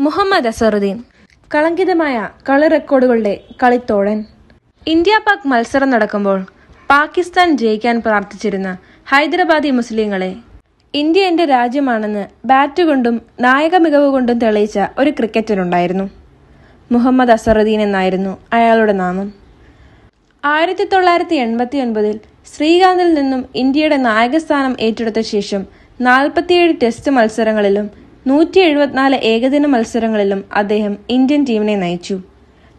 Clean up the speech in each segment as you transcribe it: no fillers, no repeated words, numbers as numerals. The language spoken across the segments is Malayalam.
മുഹമ്മദ് അസറുദ്ദീൻ കളങ്കിതമായ കളി റെക്കോർഡുകളുടെ കളിത്തോഴൻ. ഇന്ത്യ പാക് മത്സരം നടക്കുമ്പോൾ പാകിസ്ഥാൻ ജയിക്കാൻ പ്രാർത്ഥിച്ചിരുന്ന ഹൈദരാബാദി മുസ്ലിങ്ങളെ ഇന്ത്യ എന്റെ രാജ്യമാണെന്ന് ബാറ്റ് കൊണ്ടും നായക മികവ് കൊണ്ടും തെളിയിച്ച ഒരു ക്രിക്കറ്ററുണ്ടായിരുന്നു. മുഹമ്മദ് അസറുദ്ദീൻ എന്നായിരുന്നു അയാളുടെ നാമം. 1989 ശ്രീകാന്തിൽ നിന്നും ഇന്ത്യയുടെ നായകസ്ഥാനം ഏറ്റെടുത്ത ശേഷം 47 ടെസ്റ്റ് മത്സരങ്ങളിലും 174 ഏകദിന മത്സരങ്ങളിലും അദ്ദേഹം ഇന്ത്യൻ ടീമിനെ നയിച്ചു.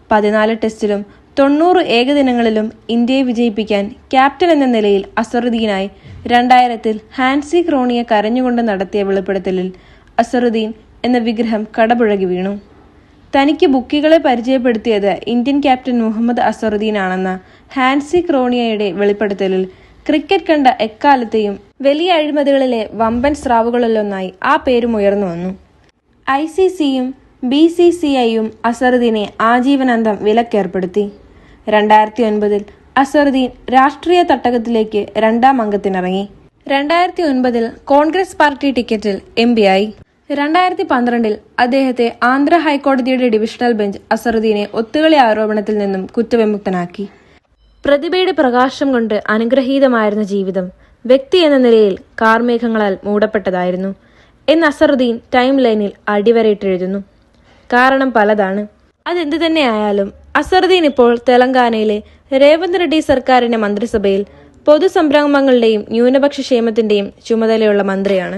14 ടെസ്റ്റിലും 90 ഏകദിനങ്ങളിലും ഇന്ത്യയെ വിജയിപ്പിക്കാൻ ക്യാപ്റ്റൻ എന്ന നിലയിൽ അസറുദ്ദീനായി 2000-ൽ ഹാൻസി ക്രോണിയെ കരഞ്ഞുകൊണ്ട് നടത്തിയ വെളിപ്പെടുത്തലിൽ അസറുദ്ദീൻ എന്ന വിഗ്രഹം കടപുഴകി വീണു. തനിക്ക് ബുക്കികളെ പരിചയപ്പെടുത്തിയത് ഇന്ത്യൻ ക്യാപ്റ്റൻ മുഹമ്മദ് അസറുദ്ദീൻ ആണെന്ന ഹാൻസി ക്രോണിയയുടെ വെളിപ്പെടുത്തലിൽ ക്രിക്കറ്റ് കണ്ട എക്കാലത്തെയും വലിയ അഴിമതികളിലെ വമ്പൻ സ്രാവുകളിലൊന്നായി ആ പേരും ഉയർന്നു വന്നു. ICCയും BCCIയും അസറുദ്ദീനെ ആജീവനാന്തം വിലക്കേർപ്പെടുത്തി. 2009-ൽ അസറുദ്ദീൻ രാഷ്ട്രീയ തട്ടകത്തിലേക്ക് 2ാം അംഗത്തിനിറങ്ങി. 2009-ൽ കോൺഗ്രസ് പാർട്ടി ടിക്കറ്റിൽ MP ആയി. 2012-ൽ അദ്ദേഹത്തെ ആന്ധ്ര ഹൈക്കോടതിയുടെ ഡിവിഷണൽ ബെഞ്ച് അസറുദ്ദീനെ ഒത്തുകളി ആരോപണത്തിൽ നിന്നും കുറ്റവിമുക്തനാക്കി. പ്രതിഭയുടെ പ്രകാശം കൊണ്ട് അനുഗ്രഹീതമായിരുന്ന ജീവിതം വ്യക്തി എന്ന നിലയിൽ കാർമേഘങ്ങളാൽ മൂടപ്പെട്ടതായിരുന്നു എന്ന് അസറുദ്ദീൻ ടൈം ലൈനിൽ അടിവരയിട്ടെഴുതുന്നു. കാരണം പലതാണ്. അതെന്തു തന്നെയായാലും അസറുദ്ദീൻ ഇപ്പോൾ തെലങ്കാനയിലെ രേവന്ത് റെഡ്ഡി സർക്കാരിന്റെ മന്ത്രിസഭയിൽ പൊതുസംരംഭങ്ങളുടെയും ന്യൂനപക്ഷ ക്ഷേമത്തിന്റെയും ചുമതലയുള്ള മന്ത്രിയാണ്.